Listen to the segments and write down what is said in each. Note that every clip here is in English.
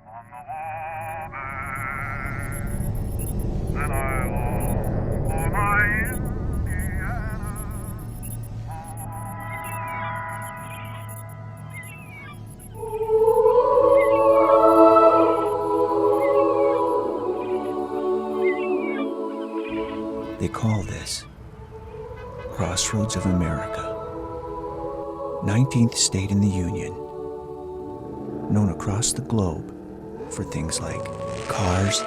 on the water, then I long for my Indiana home. They call this Crossroads of America, 19th state in the Union, known across the globe for things like cars,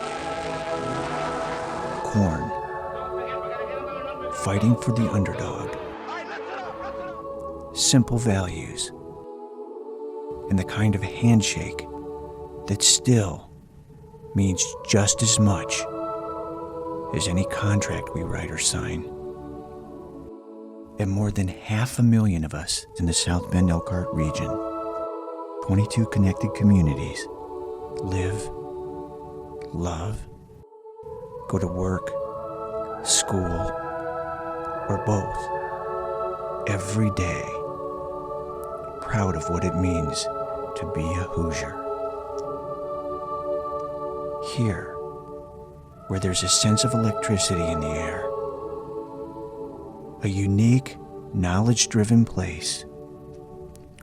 corn, fighting for the underdog, simple values, and the kind of handshake that still means just as much as any contract we write or sign. And more than 500,000 of us in the South Bend Elkhart region, 22 connected communities, live, love, go to work, school, or both, every day, proud of what it means to be a Hoosier. Here, where there's a sense of electricity in the air, a unique, knowledge-driven place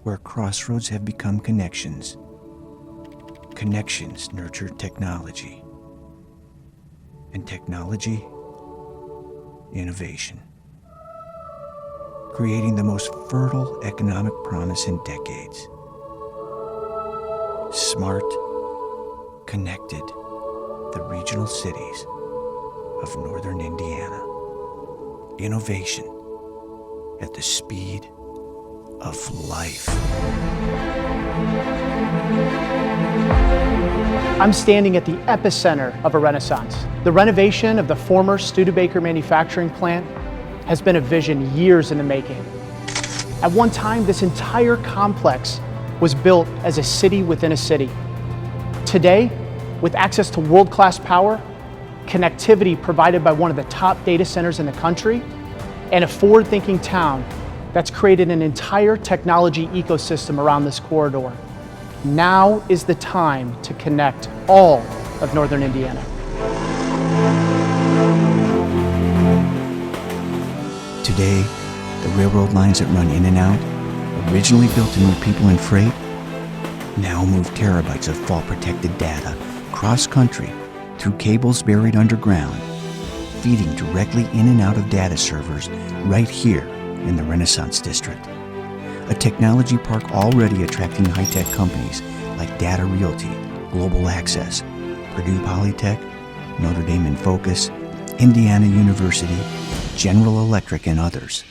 where crossroads have become connections. Connections nurture technology, and technology, innovation, creating the most fertile economic promise in decades. Smart, connected, the regional cities of northern Indiana. Innovation at the speed of life. I'm standing at the epicenter of a renaissance. The renovation of the former Studebaker manufacturing plant has been a vision years in the making. At one time, this entire complex was built as a city within a city. Today, with access to world-class power, connectivity provided by one of the top data centers in the country, and a forward-thinking town that's created an entire technology ecosystem around this corridor. Now is the time to connect all of northern Indiana. Today, the railroad lines that run in and out, originally built to move people and freight, now move terabytes of fault-protected data cross-country through cables buried underground, feeding directly in and out of data servers right here in the Renaissance District. A technology park already attracting high-tech companies like Data Realty, Global Access, Purdue Polytech, Notre Dame in Focus, Indiana University, General Electric, and others.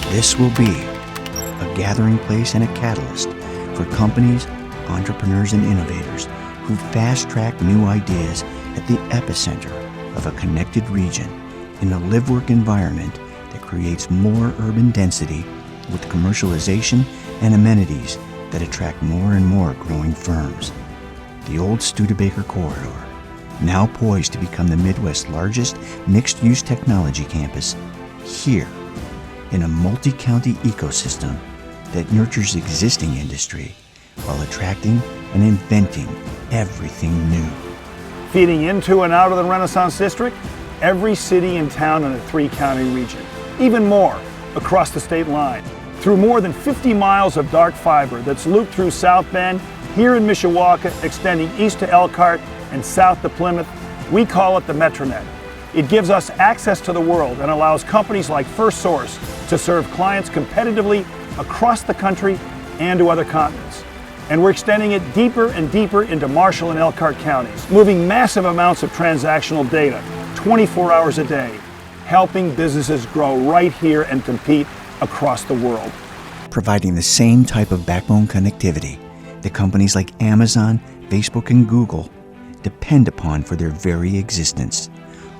This will be a gathering place and a catalyst for companies, entrepreneurs, and innovators who fast-track new ideas at the epicenter of a connected region in a live-work environment that creates more urban density with commercialization and amenities that attract more and more growing firms. The old Studebaker corridor, now poised to become the Midwest's largest mixed-use technology campus, here in a multi-county ecosystem that nurtures existing industry while attracting and inventing everything new. Feeding into and out of the Renaissance District, every city and town in a 3-county region. Even more, across the state line. Through more than 50 miles of dark fiber that's looped through South Bend, here in Mishawaka, extending east to Elkhart and south to Plymouth, we call it the METRONET. It gives us access to the world and allows companies like FirstSource to serve clients competitively across the country and to other continents. And we're extending it deeper and deeper into Marshall and Elkhart counties, moving massive amounts of transactional data 24 hours a day, helping businesses grow right here and compete across the world. Providing the same type of backbone connectivity that companies like Amazon, Facebook, and Google depend upon for their very existence,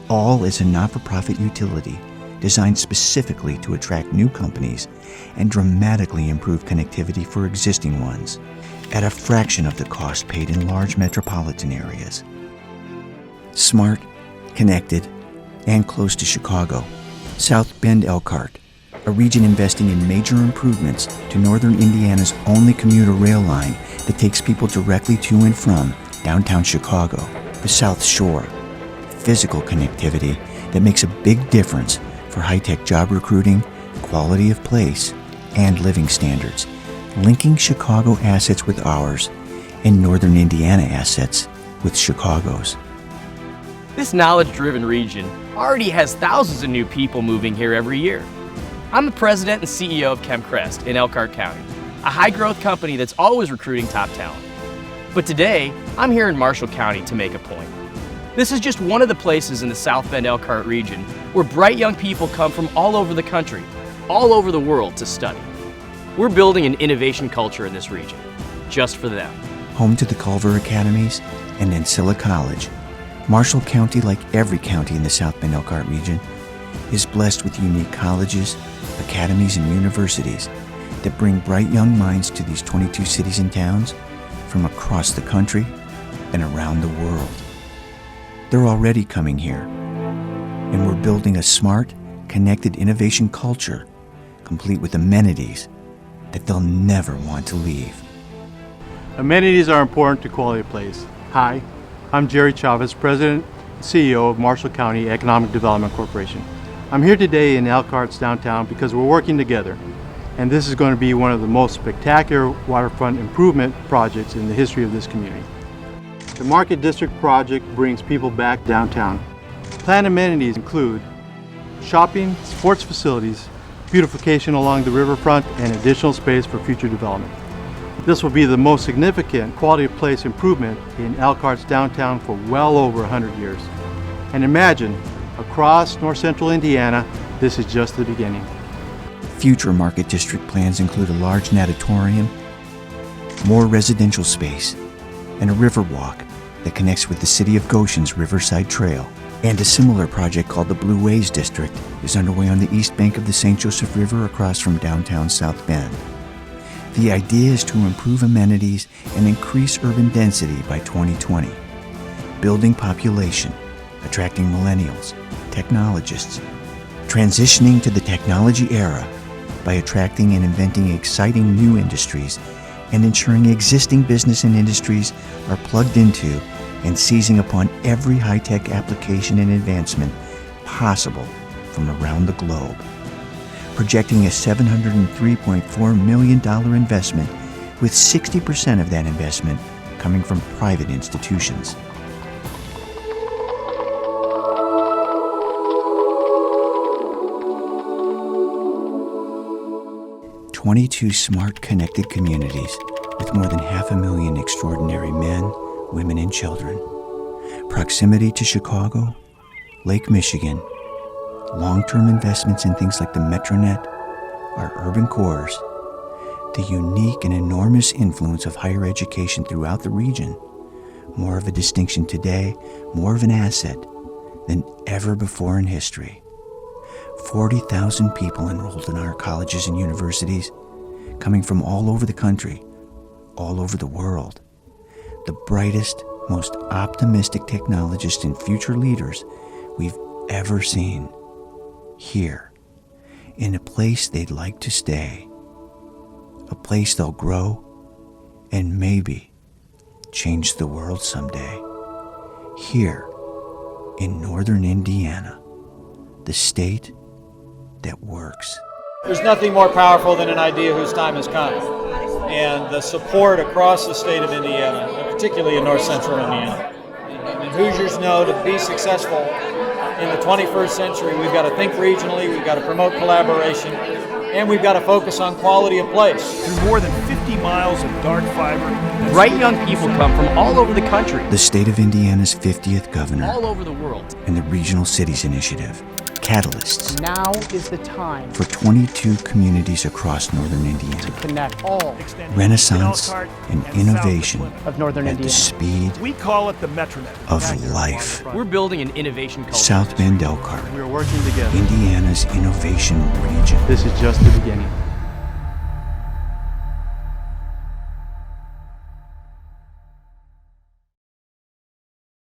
all as a not-for-profit utility designed specifically to attract new companies and dramatically improve connectivity for existing ones at a fraction of the cost paid in large metropolitan areas. Smart, connected, and close to Chicago, South Bend Elkhart a region investing in major improvements to northern Indiana's only commuter rail line that takes people directly to and from downtown Chicago, the South Shore. Physical connectivity that makes a big difference for high-tech job recruiting, quality of place, and living standards, linking Chicago assets with ours and northern Indiana assets with Chicago's. This knowledge-driven region already has thousands of new people moving here every year. I'm the president and CEO of ChemCrest in Elkhart County, a high-growth company that's always recruiting top talent. But today, I'm here in Marshall County to make a point. This is just one of the places in the South Bend Elkhart region where bright young people come from all over the country, all over the world to study. We're building an innovation culture in this region, just for them. Home to the Culver Academies and Ancilla College, Marshall County, like every county in the South Bend Elkhart region, is blessed with unique colleges, academies, and universities that bring bright young minds to these 22 cities and towns from across the country and around the world. They're already coming here, and we're building a smart, connected innovation culture, complete with amenities that they'll never want to leave. Amenities are important to quality of place. Hi, I'm Jerry Chavez, President and CEO of Marshall County Economic Development Corporation. I'm here today in Elkhart's downtown because we're working together, and this is going to be one of the most spectacular waterfront improvement projects in the history of this community. The Market District project brings people back downtown. Planned amenities include shopping, sports facilities, beautification along the riverfront, and additional space for future development. This will be the most significant quality of place improvement in Elkhart's downtown for well over 100 years. And imagine, across north central Indiana, this is just the beginning. Future Market District plans include a large natatorium, more residential space, and a river walk that connects with the city of Goshen's Riverside Trail. And a similar project called the Blue Ways District is underway on the east bank of the St. Joseph River across from downtown South Bend. The idea is to improve amenities and increase urban density by 2020, building population, attracting millennials, technologists, transitioning to the technology era by attracting and inventing exciting new industries and ensuring existing business and industries are plugged into and seizing upon every high-tech application and advancement possible from around the globe. Projecting a $703.4 million investment, with 60% of that investment coming from private institutions. "22 smart, connected communities with more than 500,000 extraordinary men, women, and children. Proximity to Chicago, Lake Michigan, long-term investments in things like the METRONET, our urban cores, the unique and enormous influence of higher education throughout the region, more of a distinction today, more of an asset than ever before in history. 40,000 people enrolled in our colleges and universities, coming from all over the country, all over the world. The brightest, most optimistic technologists and future leaders we've ever seen. Here, in a place they'd like to stay, a place they'll grow and maybe change the world someday. Here, in northern Indiana, the state that works." There's nothing more powerful than an idea whose time has come. And the support across the state of Indiana, and particularly in north central Indiana. And Hoosiers know to be successful in the 21st century, we've got to think regionally, we've got to promote collaboration, and we've got to focus on quality of place. Through more than 50 miles of dark fiber. Bright young people come from all over the country, The state of Indiana's 50th governor all over the world. and the Regional Cities Initiative, catalysts Now is the time for 22 communities across northern Indiana. to connect all Renaissance and innovation of northern at the Indiana. speed We call it the METRONET. of life. We're building an innovation culture. South Bend Elkhart, We're working together. Indiana's innovation region. This is just the beginning.